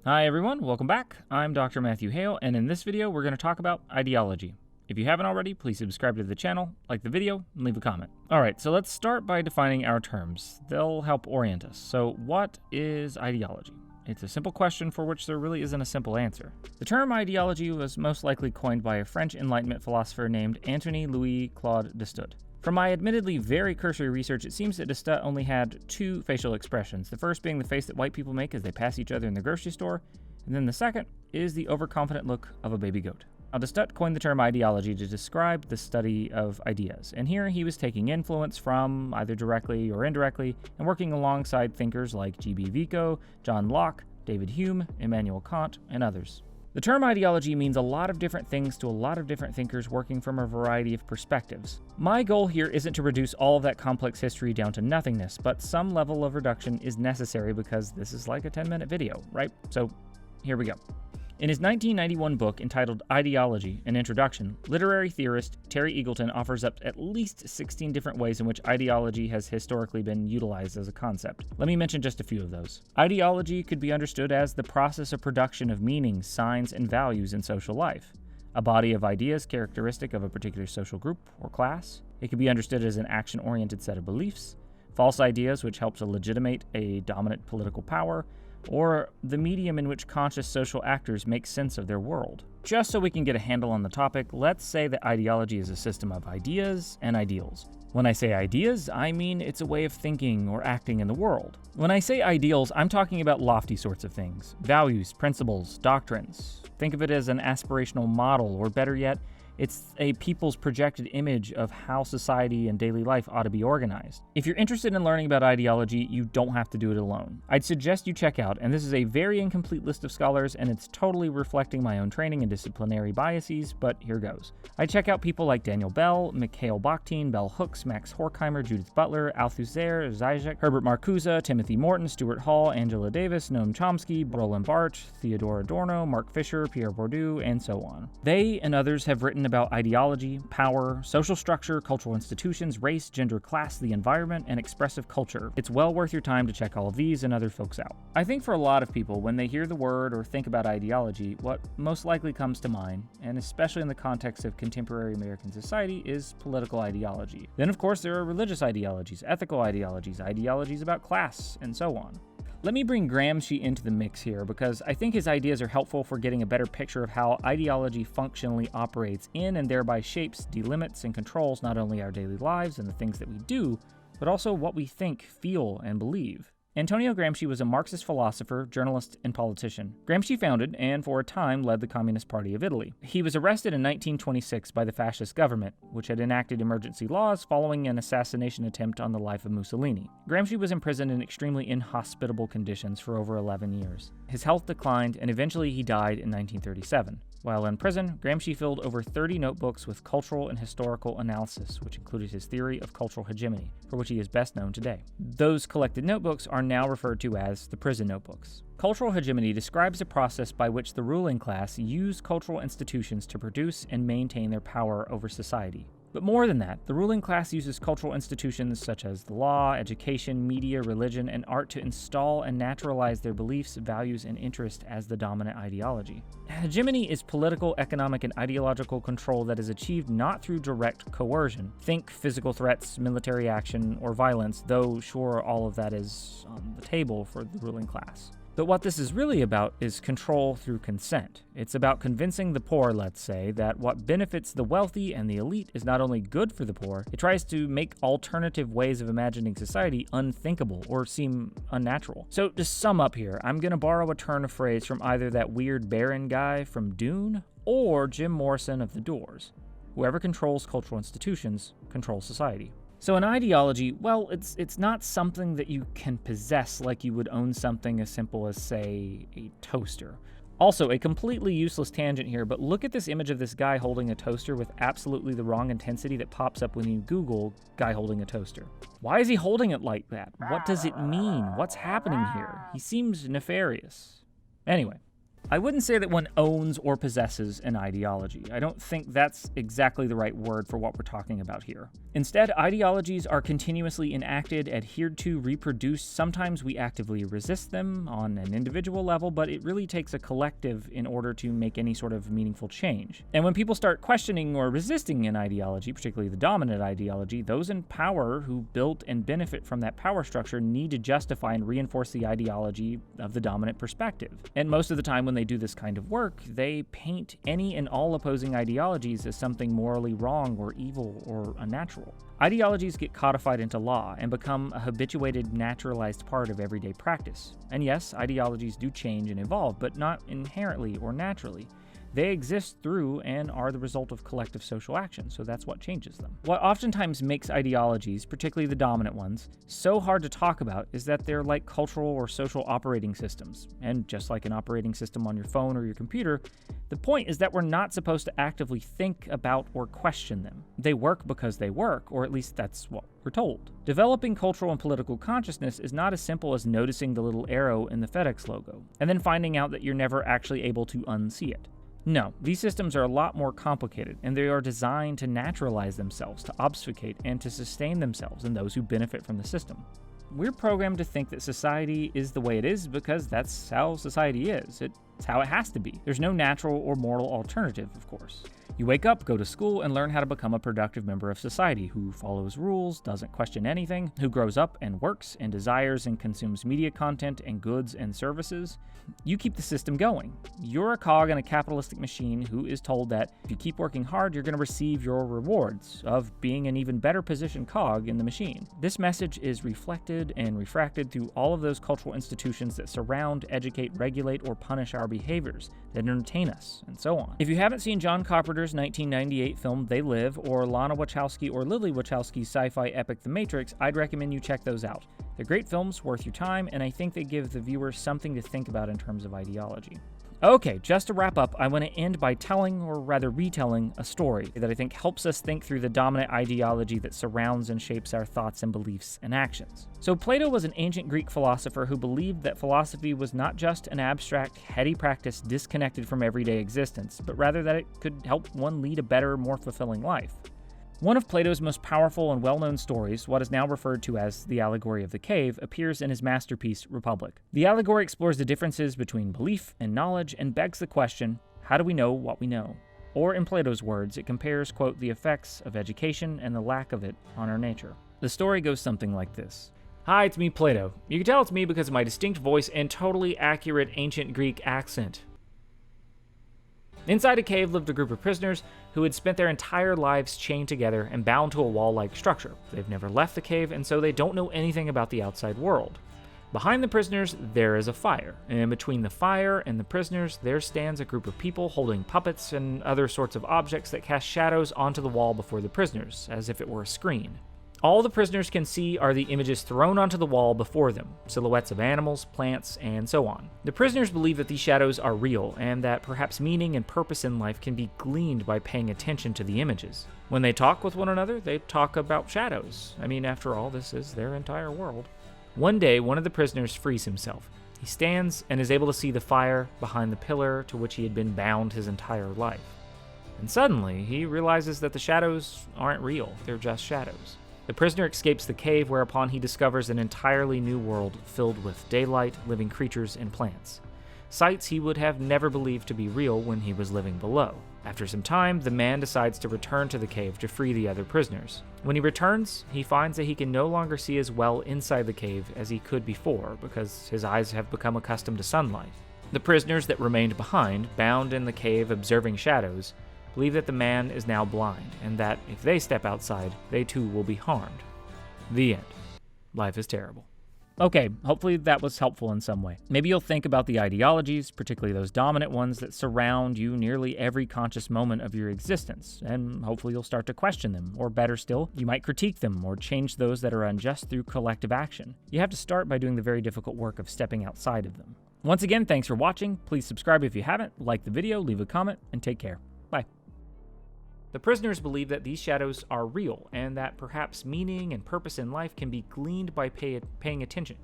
Hi everyone, welcome back. I'm Dr. Matthew Hale, and in this video we're going to talk about ideology. If you haven't already, please subscribe to the channel, like the video, and leave a comment. Alright, so let's start by defining our terms. They'll help orient us. So what is ideology? It's a simple question for which there really isn't a simple answer. The term ideology was most likely coined by a French Enlightenment philosopher named Antoine Louis-Claude Destutt. From my admittedly very cursory research, it seems that Destutt only had two facial expressions, the first being the face that white people make as they pass each other in the grocery store, and then the second is the overconfident look of a baby goat. Now, Destutt coined the term ideology to describe the study of ideas, and here he was taking influence from, either directly or indirectly, and working alongside thinkers like G.B. Vico, John Locke, David Hume, Immanuel Kant, and others. The term ideology means a lot of different things to a lot of different thinkers working from a variety of perspectives. My goal here isn't to reduce all of that complex history down to nothingness, but some level of reduction is necessary because this is like a 10-minute video, right? So here we go. In his 1991 book entitled Ideology, An Introduction, literary theorist Terry Eagleton offers up at least 16 different ways in which ideology has historically been utilized as a concept. Let me mention just a few of those. Ideology could be understood as the process of production of meanings, signs, and values in social life. A body of ideas characteristic of a particular social group or class. It could be understood as an action-oriented set of beliefs, false ideas which help to legitimate a dominant political power, or the medium in which conscious social actors make sense of their world. Just so we can get a handle on the topic, let's say that ideology is a system of ideas and ideals. When I say ideas, I mean it's a way of thinking or acting in the world. When I say ideals, I'm talking about lofty sorts of things. Values, principles, doctrines. Think of it as an aspirational model, or better yet, it's a people's projected image of how society and daily life ought to be organized. If you're interested in learning about ideology, you don't have to do it alone. I'd suggest you check out, and this is a very incomplete list of scholars, and it's totally reflecting my own training and disciplinary biases, but here goes. I'd check out people like Daniel Bell, Mikhail Bakhtin, Bell Hooks, Max Horkheimer, Judith Butler, Althusser, Zizek, Herbert Marcuse, Timothy Morton, Stuart Hall, Angela Davis, Noam Chomsky, Roland Barthes, Theodore Adorno, Mark Fisher, Pierre Bourdieu, and so on. They and others have written about ideology, power, social structure, cultural institutions, race, gender, class, the environment, and expressive culture. It's well worth your time to check all of these and other folks out. I think for a lot of people, when they hear the word or think about ideology, what most likely comes to mind, and especially in the context of contemporary American society, is political ideology. Then of course there are religious ideologies, ethical ideologies, ideologies about class, and so on. Let me bring Gramsci into the mix here because I think his ideas are helpful for getting a better picture of how ideology functionally operates in and thereby shapes, delimits, and controls not only our daily lives and the things that we do, but also what we think, feel, and believe. Antonio Gramsci was a Marxist philosopher, journalist, and politician. Gramsci founded and, for a time, led the Communist Party of Italy. He was arrested in 1926 by the fascist government, which had enacted emergency laws following an assassination attempt on the life of Mussolini. Gramsci was imprisoned in extremely inhospitable conditions for over 11 years. His health declined, and eventually he died in 1937. While in prison, Gramsci filled over 30 notebooks with cultural and historical analysis, which included his theory of cultural hegemony, for which he is best known today. Those collected notebooks are now referred to as the prison notebooks. Cultural hegemony describes a process by which the ruling class use cultural institutions to produce and maintain their power over society. But more than that, the ruling class uses cultural institutions such as the law, education, media, religion, and art to install and naturalize their beliefs, values, and interests as the dominant ideology. Hegemony is political, economic, and ideological control that is achieved not through direct coercion. Think physical threats, military action, or violence, though sure, all of that is on the table for the ruling class. But what this is really about is control through consent. It's about convincing the poor, let's say, that what benefits the wealthy and the elite is not only good for the poor, it tries to make alternative ways of imagining society unthinkable or seem unnatural. So to sum up here, I'm going to borrow a turn of phrase from either that weird Baron guy from Dune or Jim Morrison of The Doors. Whoever controls cultural institutions controls society. So an ideology, well, it's not something that you can possess like you would own something as simple as, say, a toaster. Also, a completely useless tangent here, but look at this image of this guy holding a toaster with absolutely the wrong intensity that pops up when you Google guy holding a toaster. Why is he holding it like that? What does it mean? What's happening here? He seems nefarious. Anyway, I wouldn't say that one owns or possesses an ideology. I don't think that's exactly the right word for what we're talking about here. Instead, ideologies are continuously enacted, adhered to, reproduced. Sometimes we actively resist them on an individual level, but it really takes a collective in order to make any sort of meaningful change. And when people start questioning or resisting an ideology, particularly the dominant ideology, those in power who built and benefit from that power structure need to justify and reinforce the ideology of the dominant perspective. And most of the time when they do this kind of work, they paint any and all opposing ideologies as something morally wrong or evil or unnatural. Ideologies get codified into law and become a habituated, naturalized part of everyday practice. And yes, ideologies do change and evolve, but not inherently or naturally. They exist through and are the result of collective social action, so that's what changes them. What oftentimes makes ideologies, particularly the dominant ones, so hard to talk about is that they're like cultural or social operating systems. And just like an operating system on your phone or your computer, the point is that we're not supposed to actively think about or question them. They work because they work, or at least that's what we're told. Developing cultural and political consciousness is not as simple as noticing the little arrow in the FedEx logo, and then finding out that you're never actually able to unsee it. No, these systems are a lot more complicated, and they are designed to naturalize themselves, to obfuscate, and to sustain themselves and those who benefit from the system. We're programmed to think that society is the way it is because that's how society is. It's how it has to be. There's no natural or moral alternative, of course. You wake up, go to school, and learn how to become a productive member of society who follows rules, doesn't question anything, who grows up and works and desires and consumes media content and goods and services. You keep the system going. You're a cog in a capitalistic machine who is told that if you keep working hard, you're going to receive your rewards of being an even better positioned cog in the machine. This message is reflected and refracted through all of those cultural institutions that surround, educate, regulate, or punish our behaviors, that entertain us, and so on. If you haven't seen John Carpenter's 1998 film They Live, or Lana Wachowski or Lily Wachowski's sci-fi epic The Matrix, I'd recommend you check those out. They're great films, worth your time, and I think they give the viewer something to think about in terms of ideology. Okay, just to wrap up, I want to end by telling, or rather retelling, a story that I think helps us think through the dominant ideology that surrounds and shapes our thoughts and beliefs and actions. So Plato was an ancient Greek philosopher who believed that philosophy was not just an abstract, heady practice disconnected from everyday existence, but rather that it could help one lead a better, more fulfilling life. One of Plato's most powerful and well-known stories, what is now referred to as the Allegory of the Cave, appears in his masterpiece, Republic. The allegory explores the differences between belief and knowledge and begs the question, how do we know what we know? Or in Plato's words, it compares, quote, the effects of education and the lack of it on our nature. The story goes something like this. Hi, it's me, Plato. You can tell it's me because of my distinct voice and totally accurate ancient Greek accent. Inside a cave lived a group of prisoners who had spent their entire lives chained together and bound to a wall-like structure. They've never left the cave, and so they don't know anything about the outside world. Behind the prisoners, there is a fire, and between the fire and the prisoners, there stands a group of people holding puppets and other sorts of objects that cast shadows onto the wall before the prisoners, as if it were a screen. All the prisoners can see are the images thrown onto the wall before them, silhouettes of animals, plants, and so on. The prisoners believe that these shadows are real, and that perhaps meaning and purpose in life can be gleaned by paying attention to the images. When they talk with one another, they talk about shadows. I mean, after all, this is their entire world. One day, one of the prisoners frees himself. He stands and is able to see the fire behind the pillar to which he had been bound his entire life. And suddenly, he realizes that the shadows aren't real, they're just shadows. The prisoner escapes the cave, whereupon he discovers an entirely new world filled with daylight, living creatures, and plants. Sights he would have never believed to be real when he was living below. After some time, the man decides to return to the cave to free the other prisoners. When he returns, he finds that he can no longer see as well inside the cave as he could before, because his eyes have become accustomed to sunlight. The prisoners that remained behind, bound in the cave observing shadows, believe that the man is now blind, and that if they step outside, they too will be harmed. The end. Life is terrible. Okay, hopefully that was helpful in some way. Maybe you'll think about the ideologies, particularly those dominant ones that surround you nearly every conscious moment of your existence, and hopefully you'll start to question them, or better still, you might critique them or change those that are unjust through collective action. You have to start by doing the very difficult work of stepping outside of them. Once again, thanks for watching. Please subscribe if you haven't, like the video, leave a comment, and take care. Bye. The prisoners believe that these shadows are real, and that perhaps meaning and purpose in life can be gleaned by paying attention.